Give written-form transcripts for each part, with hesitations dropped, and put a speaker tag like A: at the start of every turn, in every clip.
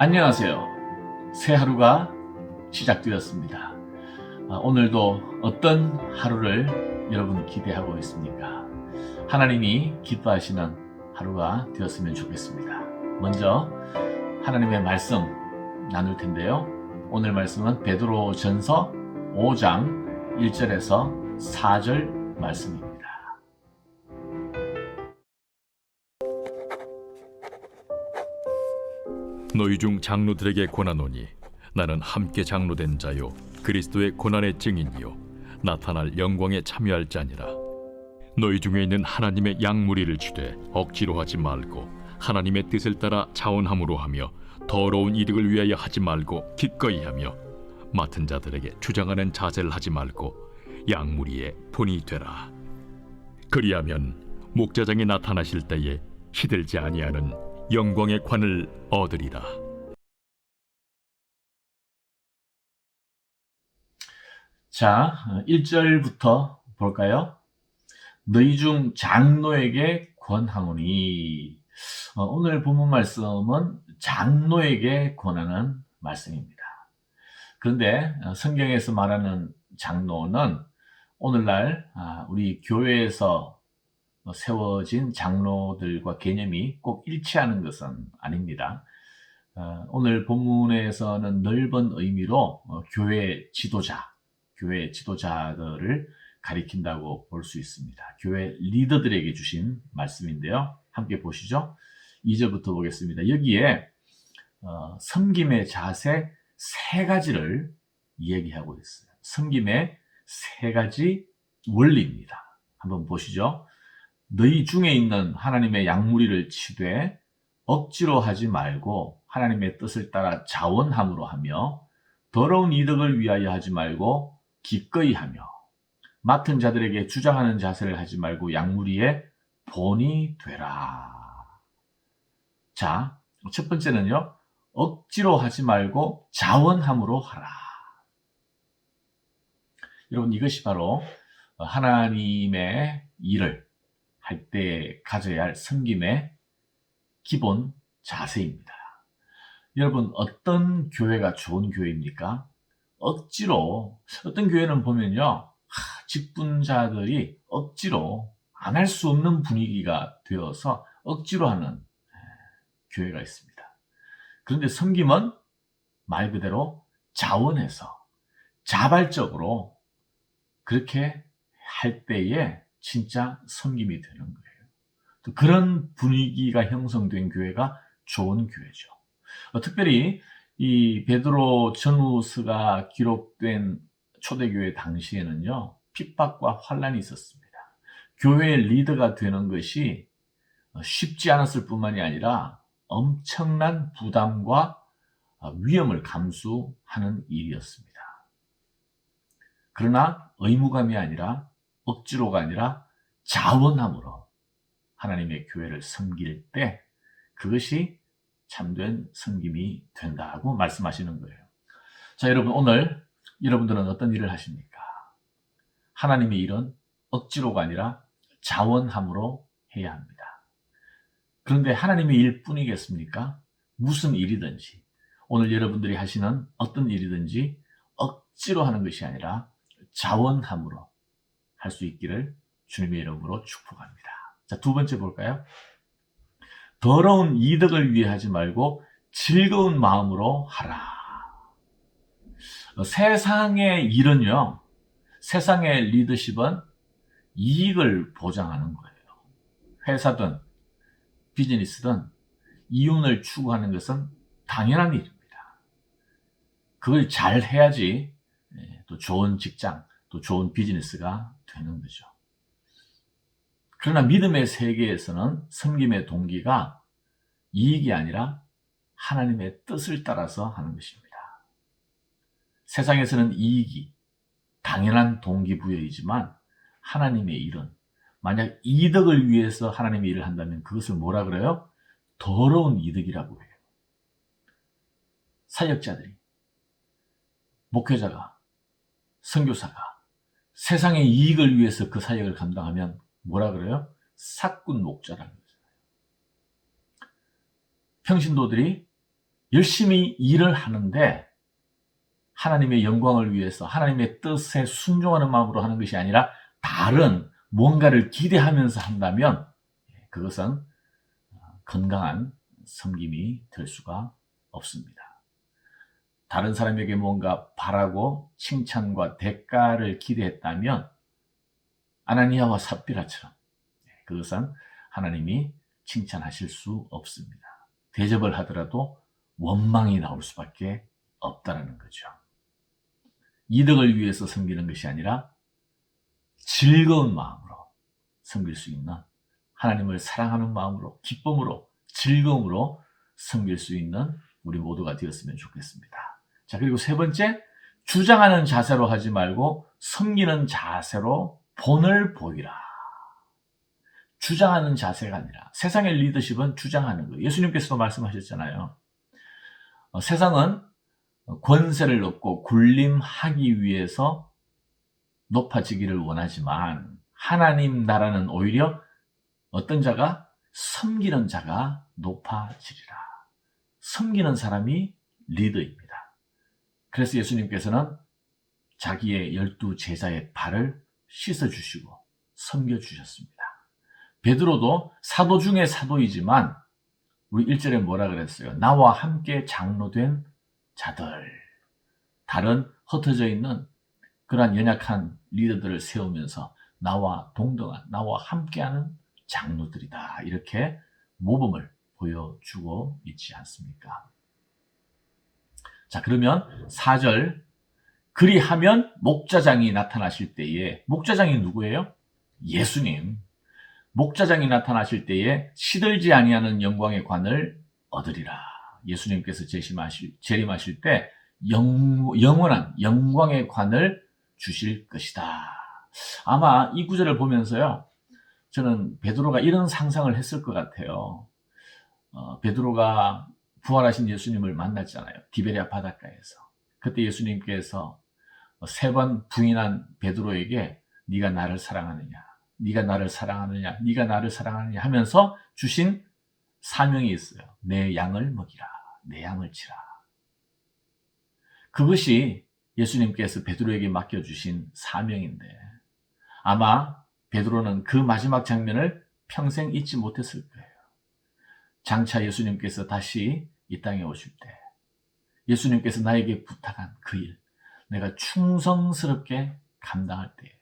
A: 안녕하세요. 새 하루가 시작되었습니다. 오늘도 어떤 하루를 여러분 기대하고 있습니까? 하나님이 기뻐하시는 하루가 되었으면 좋겠습니다. 먼저 하나님의 말씀 나눌 텐데요. 오늘 말씀은 베드로전서 5장 1절에서 4절 말씀입니다.
B: 너희 중 장로들에게 권하노니 나는 함께 장로된 자요 그리스도의 고난의 증인이요 나타날 영광에 참여할 자니라. 너희 중에 있는 하나님의 양무리를 주되 억지로 하지 말고 하나님의 뜻을 따라 자원함으로 하며 더러운 이득을 위하여 하지 말고 기꺼이 하며 맡은 자들에게 주장하는 자세를 하지 말고 양무리의 본이 되라. 그리하면 목자장이 나타나실 때에 시들지 아니하는 영광의 관을 얻으리라.
A: 자, 1절부터 볼까요? 너희 중 장로에게 권하노니. 오늘 본문 말씀은 장로에게 권하는 말씀입니다. 그런데 성경에서 말하는 장로는 오늘날 우리 교회에서 세워진 장로들과 개념이 꼭 일치하는 것은 아닙니다. 오늘 본문에서는 넓은 의미로 교회 지도자들을 가리킨다고 볼 수 있습니다. 교회 리더들에게 주신 말씀인데요. 함께 보시죠. 2절부터 보겠습니다. 여기에 섬김의 자세 세 가지를 이야기하고 있어요. 섬김의 세 가지 원리입니다. 한번 보시죠. 너희 중에 있는 하나님의 양무리를 치되 억지로 하지 말고 하나님의 뜻을 따라 자원함으로 하며 더러운 이득을 위하여 하지 말고 기꺼이 하며 맡은 자들에게 주장하는 자세를 하지 말고 양무리의 본이 되라. 자, 첫 번째는요. 억지로 하지 말고 자원함으로 하라. 여러분, 이것이 바로 하나님의 일을 할 때 가져야 할 섬김의 기본 자세입니다. 여러분, 어떤 교회가 좋은 교회입니까? 억지로, 어떤 교회는 보면요, 직분자들이 억지로 안 할 수 없는 분위기가 되어서 억지로 하는 교회가 있습니다. 그런데 섬김은 말 그대로 자원해서 자발적으로 그렇게 할 때에 진짜 섬김이 되는 거예요. 또 그런 분위기가 형성된 교회가 좋은 교회죠. 특별히 이 베드로 전후서가 기록된 초대교회 당시에는요, 핍박과 환란이 있었습니다. 교회의 리더가 되는 것이 쉽지 않았을 뿐만이 아니라 엄청난 부담과 위험을 감수하는 일이었습니다. 그러나 의무감이 아니라 억지로가 아니라 자원함으로 하나님의 교회를 섬길 때 그것이 참된 섬김이 된다고 말씀하시는 거예요. 자, 여러분, 오늘 여러분들은 어떤 일을 하십니까? 하나님의 일은 억지로가 아니라 자원함으로 해야 합니다. 그런데 하나님의 일뿐이겠습니까? 무슨 일이든지 오늘 여러분들이 하시는 어떤 일이든지 억지로 하는 것이 아니라 자원함으로 할 수 있기를 주님의 이름으로 축복합니다. 자, 두 번째 볼까요? 더러운 이득을 위해 하지 말고 즐거운 마음으로 하라. 세상의 일은요, 세상의 리더십은 이익을 보장하는 거예요. 회사든 비즈니스든 이윤을 추구하는 것은 당연한 일입니다. 그걸 잘 해야지 또 좋은 직장, 또 좋은 비즈니스가 되는 거죠. 그러나 믿음의 세계에서는 섬김의 동기가 이익이 아니라 하나님의 뜻을 따라서 하는 것입니다. 세상에서는 이익이 당연한 동기부여이지만 하나님의 일은 만약 이득을 위해서 하나님의 일을 한다면 그것을 뭐라 그래요? 더러운 이득이라고 해요. 사역자들이, 목회자가, 선교사가 세상의 이익을 위해서 그 사역을 감당하면 뭐라 그래요? 사꾼 목자라는 거잖아요. 평신도들이 열심히 일을 하는데 하나님의 영광을 위해서 하나님의 뜻에 순종하는 마음으로 하는 것이 아니라 다른 뭔가를 기대하면서 한다면 그것은 건강한 섬김이 될 수가 없습니다. 다른 사람에게 뭔가 바라고 칭찬과 대가를 기대했다면 아나니아와 삽비라처럼 그것은 하나님이 칭찬하실 수 없습니다. 대접을 하더라도 원망이 나올 수밖에 없다는 거죠. 이득을 위해서 섬기는 것이 아니라 즐거운 마음으로 섬길 수 있는, 하나님을 사랑하는 마음으로, 기쁨으로, 즐거움으로 섬길 수 있는 우리 모두가 되었으면 좋겠습니다. 자, 그리고 세 번째, 주장하는 자세로 하지 말고 섬기는 자세로 본을 보이라. 주장하는 자세가 아니라, 세상의 리더십은 주장하는 거예요. 예수님께서도 말씀하셨잖아요. 세상은 권세를 얻고 군림하기 위해서 높아지기를 원하지만 하나님 나라는 오히려 어떤 자가 섬기는 자가 높아지리라. 섬기는 사람이 리더입니다. 그래서 예수님께서는 자기의 12 제자의 발을 씻어주시고 섬겨주셨습니다. 베드로도 사도 중에 사도이지만 우리 1절에 뭐라 그랬어요? 나와 함께 장로된 자들, 다른 흩어져 있는 그러한 연약한 리더들을 세우면서 나와 동등한, 나와 함께하는 장로들이다. 이렇게 모범을 보여주고 있지 않습니까? 자, 그러면 4절, 그리하면 목자장이 나타나실 때에, 목자장이 누구예요? 예수님. 목자장이 나타나실 때에 시들지 아니하는 영광의 관을 얻으리라. 예수님께서 재림하실 때 영원한 영광의 관을 주실 것이다. 아마 이 구절을 보면서요, 저는 베드로가 이런 상상을 했을 것 같아요. 베드로가 부활하신 예수님을 만났잖아요. 디베랴 바닷가에서. 그때 예수님께서 3번 부인한 베드로에게 네가 나를 사랑하느냐, 네가 나를 사랑하느냐, 네가 나를 사랑하느냐 하면서 주신 사명이 있어요. 내 양을 먹이라, 내 양을 치라. 그것이 예수님께서 베드로에게 맡겨주신 사명인데 아마 베드로는 그 마지막 장면을 평생 잊지 못했을 거예요. 장차 예수님께서 다시 이 땅에 오실 때 예수님께서 나에게 부탁한 그 일, 내가 충성스럽게 감당할 때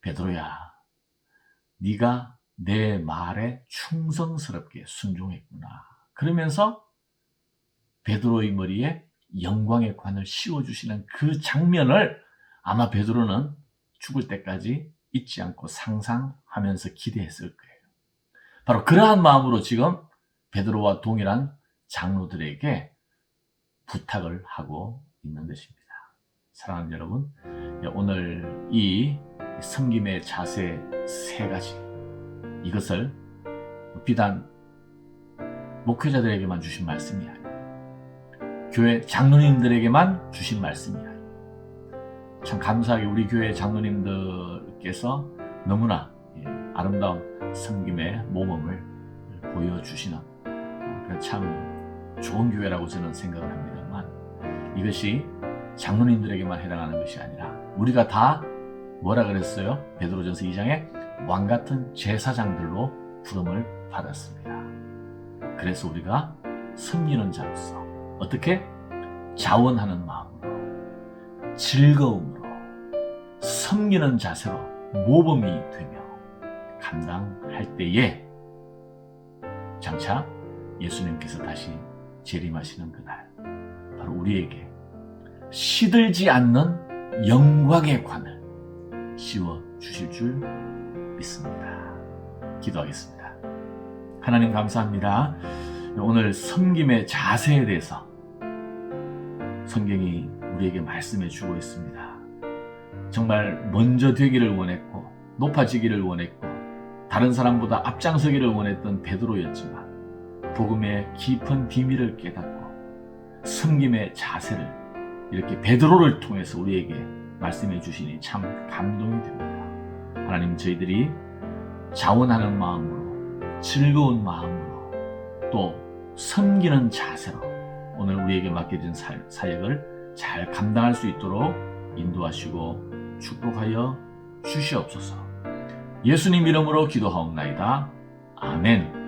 A: 베드로야, 네가 내 말에 충성스럽게 순종했구나. 그러면서 베드로의 머리에 영광의 관을 씌워주시는 그 장면을 아마 베드로는 죽을 때까지 잊지 않고 상상하면서 기대했을 거예요. 바로 그러한 마음으로 지금 베드로와 동일한 장로들에게 부탁을 하고 있는 것입니다. 사랑하는 여러분, 오늘 이 섬김의 자세 3가지, 이것을 비단 목회자들에게만 주신 말씀이 아니에요. 교회 장로님들에게만 주신 말씀이 아니에요. 참 감사하게 우리 교회 장로님들께서 너무나 아름다운 섬김의 모범을 보여주시는 참 좋은 교회라고 저는 생각을 합니다만, 이것이 장로님들에게만 해당하는 것이 아니라 우리가 다 뭐라 그랬어요? 베드로전서 2장에 왕같은 제사장들로 부름을 받았습니다. 그래서 우리가 섬기는 자로서 어떻게? 자원하는 마음으로, 즐거움으로, 섬기는 자세로 모범이 되며 감당할 때에 장차 예수님께서 다시 재림하시는 그날, 바로 우리에게 시들지 않는 영광의 관을 씌워 주실 줄 믿습니다. 기도하겠습니다. 하나님 감사합니다. 오늘 섬김의 자세에 대해서 성경이 우리에게 말씀해 주고 있습니다. 정말 먼저 되기를 원했고 높아지기를 원했고 다른 사람보다 앞장서기를 원했던 베드로였지만 복음의 깊은 비밀을 깨닫고 섬김의 자세를 이렇게 베드로를 통해서 우리에게 말씀해 주시니 참 감동이 됩니다. 하나님, 저희들이 자원하는 마음으로, 즐거운 마음으로, 또 섬기는 자세로 오늘 우리에게 맡겨진 사역을 잘 감당할 수 있도록 인도하시고 축복하여 주시옵소서. 예수님 이름으로 기도하옵나이다. 아멘.